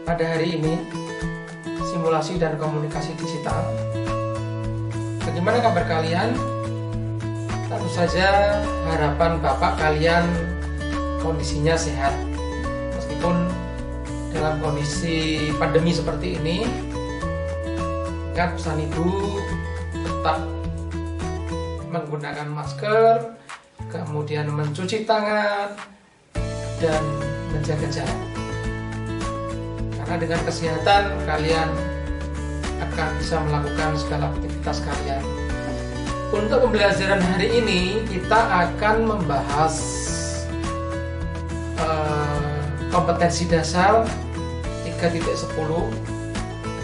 pada hari ini, simulasi dan komunikasi digital. Bagaimana kabar kalian? Tentu saja harapan Bapak kalian kondisinya sehat. Meskipun dalam kondisi pandemi seperti ini, ingat pesan Ibu, tetap menggunakan masker, kemudian mencuci tangan, dan menjaga jarak. Karena dengan kesehatan kalian akan bisa melakukan segala aktivitas kalian. Untuk pembelajaran hari ini kita akan membahas kompetensi dasar 3.10,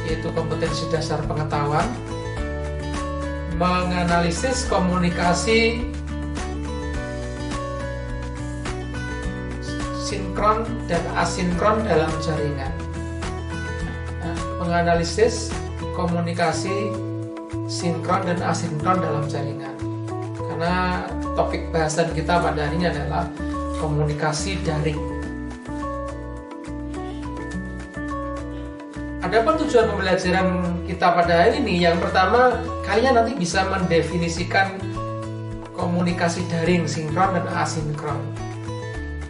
yaitu kompetensi dasar pengetahuan, menganalisis komunikasi sinkron dan asinkron dalam jaringan. Menganalisis komunikasi sinkron dan asinkron dalam jaringan. Karena topik bahasan kita pada hari ini adalah komunikasi daring. Adapun tujuan pembelajaran kita pada hari ini, yang pertama, kalian nanti bisa mendefinisikan komunikasi daring sinkron dan asinkron.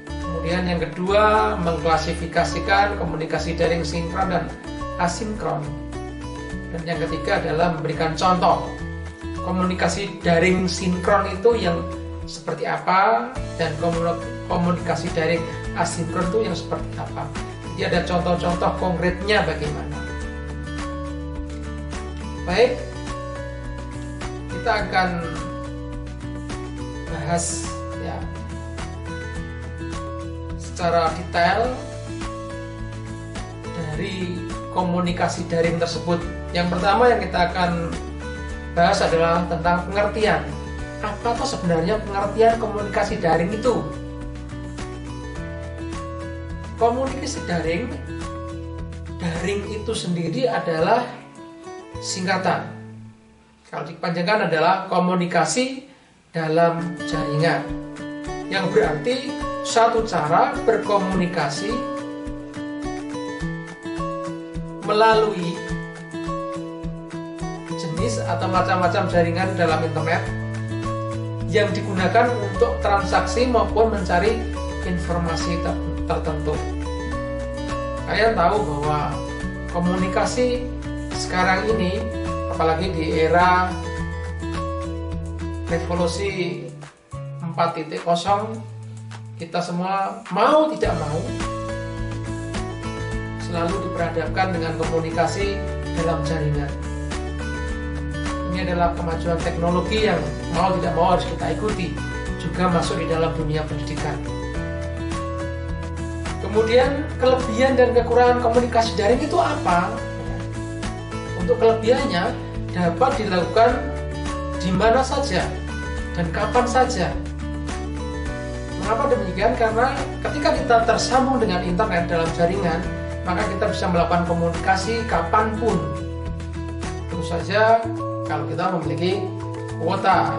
Kemudian yang kedua, mengklasifikasikan komunikasi daring sinkron dan asinkron. Dan yang ketiga adalah memberikan contoh komunikasi daring sinkron itu yang seperti apa, dan komunikasi daring asinkron itu yang seperti apa. Jadi ada contoh-contoh konkretnya bagaimana. Baik, kita akan bahas ya secara detail dari komunikasi daring tersebut. Yang pertama yang kita akan bahas adalah tentang pengertian. Apa tuh sebenarnya pengertian komunikasi daring itu? Komunikasi daring itu sendiri adalah singkatan. Kalau dipanjangkan adalah komunikasi dalam jaringan, yang berarti satu cara berkomunikasi melalui jenis atau macam-macam jaringan dalam internet yang digunakan untuk transaksi maupun mencari informasi tertentu. Kalian tahu bahwa komunikasi sekarang ini, apalagi di era revolusi 4.0, kita semua mau tidak mau selalu diperhadapkan dengan komunikasi dalam jaringan. Ini adalah kemajuan teknologi yang mau tidak mau harus kita ikuti, juga masuk di dalam dunia pendidikan. Kemudian kelebihan dan kekurangan komunikasi daring itu apa? Untuk kelebihannya, dapat dilakukan di mana saja dan kapan saja. Mengapa demikian? Karena ketika kita tersambung dengan internet dalam jaringan, maka kita bisa melakukan komunikasi kapanpun. Tentu saja kalau kita memiliki kuota,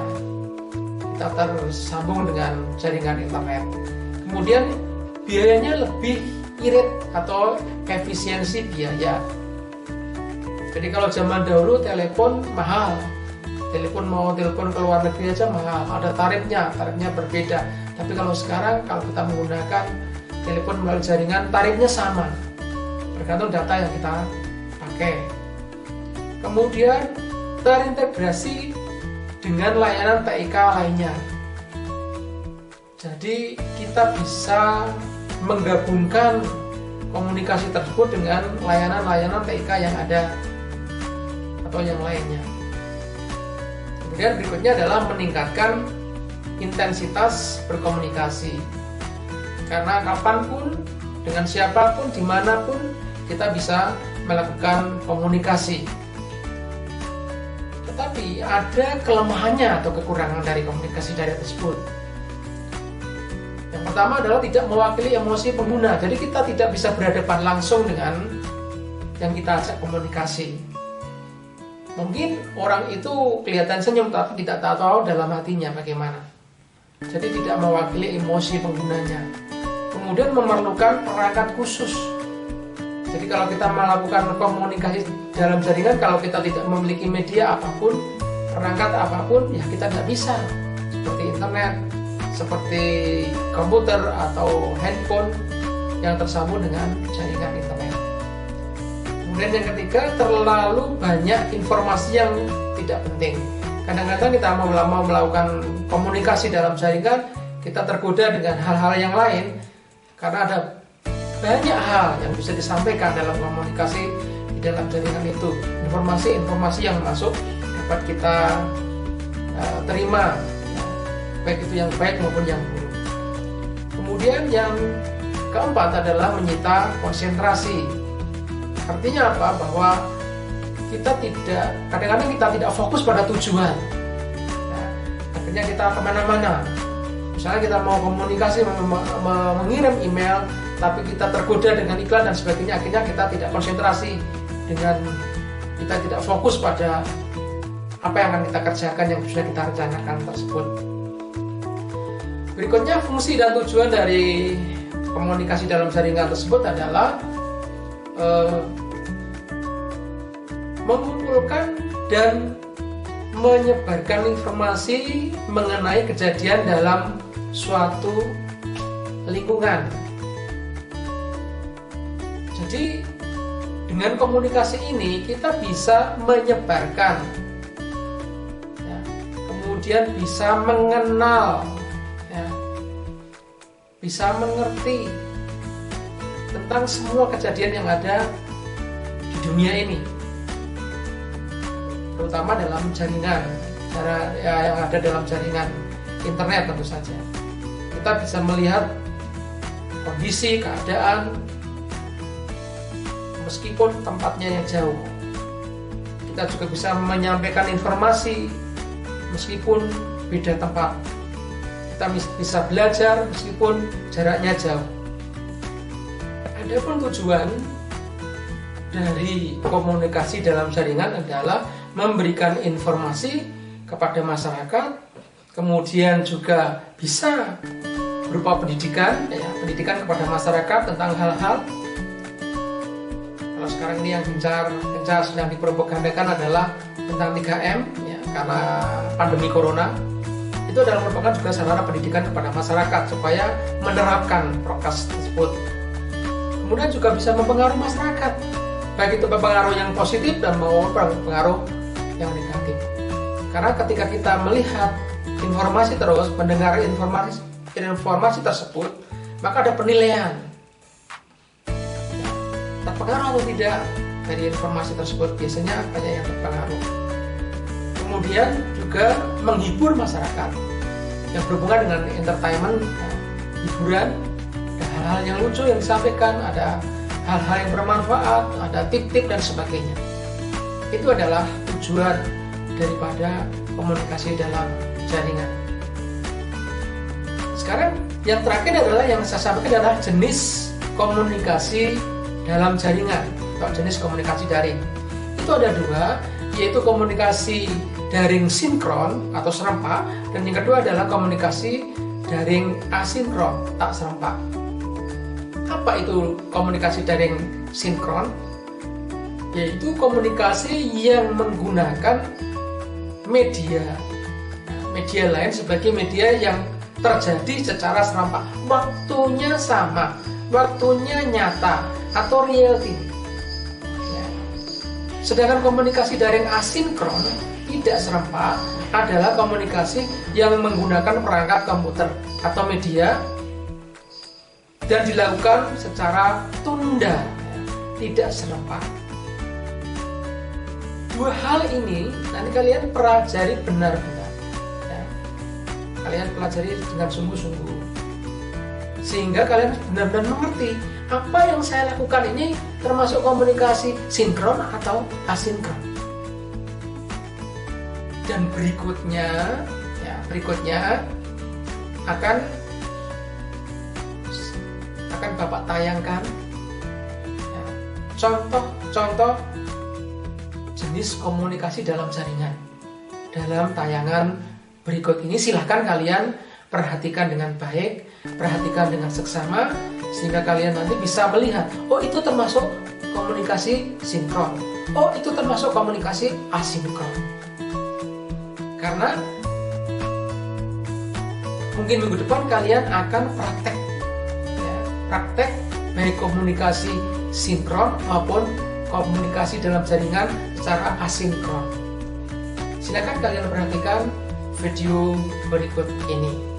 kita tersambung dengan jaringan internet. Kemudian biayanya lebih irit atau efisiensi biaya. Jadi kalau zaman dahulu telepon mahal, mau telepon ke luar negeri aja mahal, ada tarifnya berbeda. Tapi kalau sekarang, kalau kita menggunakan telepon melalui jaringan, tarifnya sama, tergantung data yang kita pakai. Kemudian terintegrasi dengan layanan TIK lainnya. Jadi kita bisa menggabungkan komunikasi tersebut dengan layanan-layanan TIK yang ada atau yang lainnya. Kemudian berikutnya adalah meningkatkan intensitas berkomunikasi. Karena kapanpun, dengan siapapun, dimanapun, kita bisa melakukan komunikasi. Tetapi ada kelemahannya atau kekurangan dari komunikasi daring tersebut. Yang pertama adalah tidak mewakili emosi pengguna. Jadi kita tidak bisa berhadapan langsung dengan yang kita ajak komunikasi. Mungkin orang itu kelihatan senyum tapi tidak tahu dalam hatinya bagaimana. Jadi tidak mewakili emosi penggunanya. Kemudian memerlukan perangkat khusus Jadi kalau kita melakukan komunikasi dalam jaringan, kalau kita tidak memiliki media apapun, perangkat apapun, ya kita tidak bisa. Seperti internet, seperti komputer atau handphone yang tersambung dengan jaringan internet. Kemudian yang ketiga, terlalu banyak informasi yang tidak penting. Kadang-kadang kita mau melakukan komunikasi dalam jaringan, kita tergoda dengan hal-hal yang lain karena ada banyak hal yang bisa disampaikan dalam komunikasi di dalam jaringan itu. Informasi-informasi yang masuk dapat kita terima, baik itu yang baik maupun yang buruk. Kemudian yang keempat adalah menyita konsentrasi. Artinya apa? Bahwa kadang-kadang kita tidak fokus pada tujuan. Akhirnya kita kemana-mana. Misalnya kita mau komunikasi, mengirim email, tapi kita tergoda dengan iklan dan sebagainya, akhirnya kita tidak konsentrasi, dengan kita tidak fokus pada apa yang akan kita kerjakan yang sudah kita rencanakan tersebut. Berikutnya, fungsi dan tujuan dari komunikasi dalam jaringan tersebut adalah mengumpulkan dan menyebarkan informasi mengenai kejadian dalam suatu lingkungan. Jadi dengan komunikasi ini kita bisa menyebarkan, ya, kemudian bisa mengenal, ya, bisa mengerti tentang semua kejadian yang ada di dunia ini, terutama dalam jaringan, yang ada dalam jaringan internet tentu saja. Kita bisa melihat kondisi, keadaan, meskipun tempatnya yang jauh. Kita juga bisa menyampaikan informasi meskipun beda tempat. Kita bisa belajar meskipun jaraknya jauh. Adapun tujuan dari komunikasi dalam jaringan adalah memberikan informasi kepada masyarakat, kemudian juga bisa berupa pendidikan, ya, pendidikan kepada masyarakat tentang hal-hal. Kalau sekarang ini yang gencar sedang dipropagandakan adalah tentang 3M, ya, karena pandemi corona. Itu adalah merupakan juga sarana pendidikan kepada masyarakat supaya menerapkan prokes tersebut. Kemudian juga bisa mempengaruhi masyarakat, baik itu pengaruh yang positif dan maupun pengaruh yang negatif. Karena ketika kita melihat informasi terus, mendengar informasi tersebut, maka ada penilaian, terpengaruh atau tidak dari informasi tersebut. Biasanya banyak yang terpengaruh. Kemudian juga menghibur masyarakat yang berhubungan dengan entertainment, hiburan, ada hal-hal yang lucu yang disampaikan, ada hal-hal yang bermanfaat, ada tip-tip dan sebagainya. Itu adalah tujuan daripada komunikasi dalam jaringan. Sekarang yang terakhir adalah yang saya sampaikan adalah jenis komunikasi dalam jaringan atau jenis komunikasi daring. Itu ada dua, yaitu komunikasi daring sinkron atau serempak, dan yang kedua adalah komunikasi daring asinkron tak serempak. Apa itu komunikasi daring sinkron? Yaitu komunikasi yang menggunakan media lain sebagai media yang terjadi secara serempak, waktunya sama, waktunya nyata atau real time. Ya. Sedangkan komunikasi daring asinkron tidak serempak adalah komunikasi yang menggunakan perangkat komputer atau media dan dilakukan secara tunda, ya, tidak serempak. Dua hal ini nanti kalian pelajari benar-benar, ya. Kalian pelajari dengan sungguh-sungguh sehingga kalian benar-benar mengerti apa yang saya lakukan ini termasuk komunikasi sinkron atau asinkron. Dan berikutnya akan Bapak tayangkan, ya, contoh jenis komunikasi dalam jaringan dalam tayangan berikut ini. Silahkan kalian perhatikan dengan baik, perhatikan dengan seksama, sehingga kalian nanti bisa melihat, oh itu termasuk komunikasi sinkron. Oh, itu termasuk komunikasi asinkron. Karena mungkin minggu depan kalian akan praktek, ya, praktek baik komunikasi sinkron maupun komunikasi dalam jaringan secara asinkron. Silakan kalian perhatikan video berikut ini.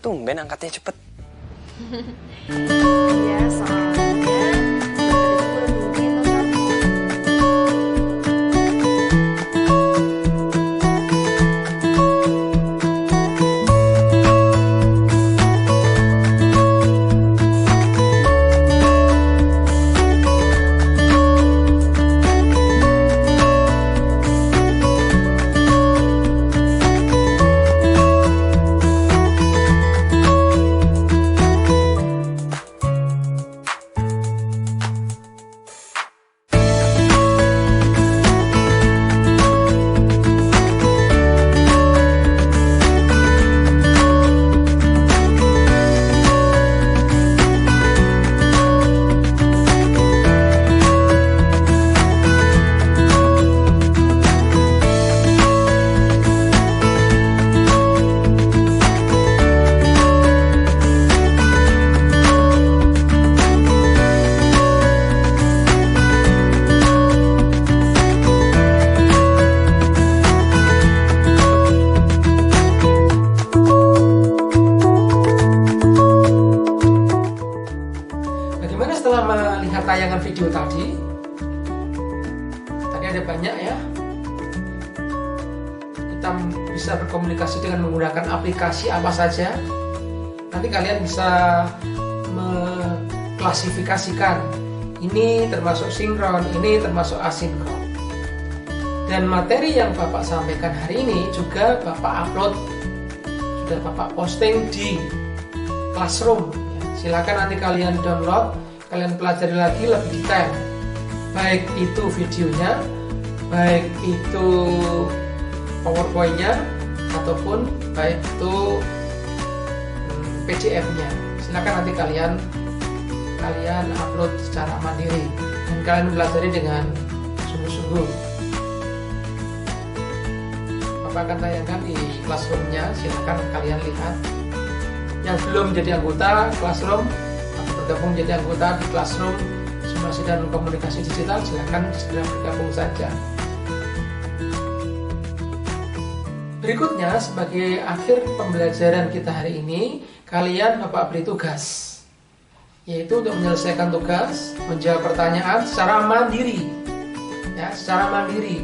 Tumben angkatnya cepet. Iya, soalnya dari tadi gue udah nungguin lo telepon. Bagaimana setelah melihat tayangan video tadi? Tadi ada banyak ya. Kita bisa berkomunikasi dengan menggunakan aplikasi apa saja. Nanti kalian bisa mengklasifikasikan ini termasuk sinkron, ini termasuk asinkron. Dan materi yang Bapak sampaikan hari ini juga Bapak upload, sudah Bapak posting di Classroom. Silakan nanti kalian download, kalian pelajari lagi lebih detail. Baik itu videonya, baik itu PowerPoint-nya, ataupun baik itu PDF-nya. Silakan nanti kalian upload secara mandiri dan kalian pelajari dengan sungguh-sungguh. Bapak akan tayangkan di Classroom-nya, silakan kalian lihat. Yang belum menjadi anggota Classroom atau bergabung menjadi anggota di Classroom Simulasi dan Komunikasi Digital, silakan segera bergabung saja. Berikutnya, sebagai akhir pembelajaran kita hari ini, kalian Bapak beri tugas. yaitu untuk menyelesaikan tugas, menjawab pertanyaan secara mandiri, ya, secara mandiri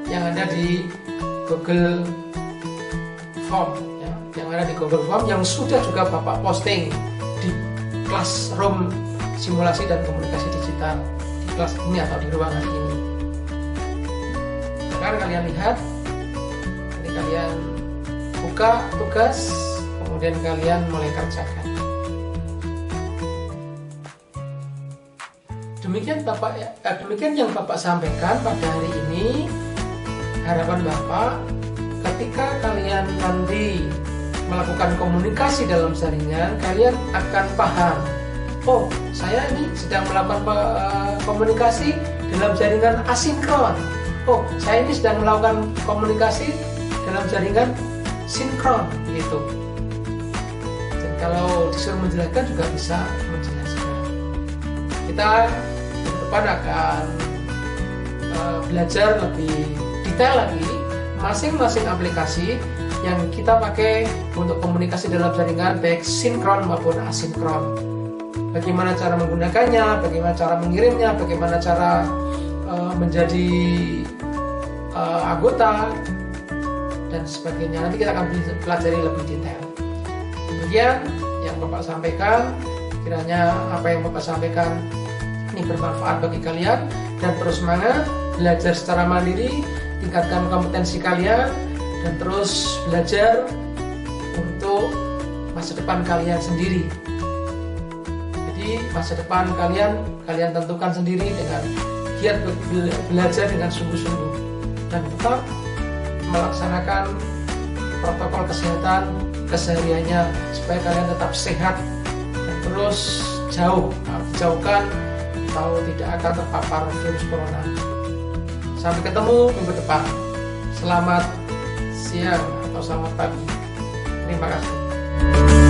yang ada di Google Form, ya, yang ada di Google Form yang sudah juga Bapak posting di Classroom Simulasi dan Komunikasi Digital di kelas ini atau di ruangan ini. Akan kalian lihat, ini kalian buka tugas, kemudian kalian mulai kerjakan. Demikian yang Bapak sampaikan pada hari ini. Harapan Bapak, ketika kalian nanti melakukan komunikasi dalam jaringan, kalian akan paham, oh, saya ini sedang melakukan komunikasi dalam jaringan asinkron. Oh, saya ini sedang melakukan komunikasi dalam jaringan sinkron, gitu. Dan kalau disuruh menjelaskan juga bisa menjelaskan. Kita ke depan akan belajar lebih detail lagi masing-masing aplikasi yang kita pakai untuk komunikasi dalam jaringan, baik sinkron maupun asinkron. Bagaimana cara menggunakannya, bagaimana cara mengirimnya, bagaimana cara menjadi anggota dan sebagainya. Nanti kita akan pelajari lebih detail. Demikian yang Bapak sampaikan, kiranya apa yang Bapak sampaikan ini bermanfaat bagi kalian, dan terus semangat belajar secara mandiri, tingkatkan kompetensi kalian, dan terus belajar untuk masa depan kalian sendiri. Jadi masa depan kalian tentukan sendiri dengan giat belajar dengan sungguh-sungguh, dan tetap melaksanakan protokol kesehatan kesehariannya supaya kalian tetap sehat dan terus dijauhkan atau tidak akan terpapar virus corona. Sampai ketemu minggu depan. Selamat siang atau selamat pagi. Terima kasih.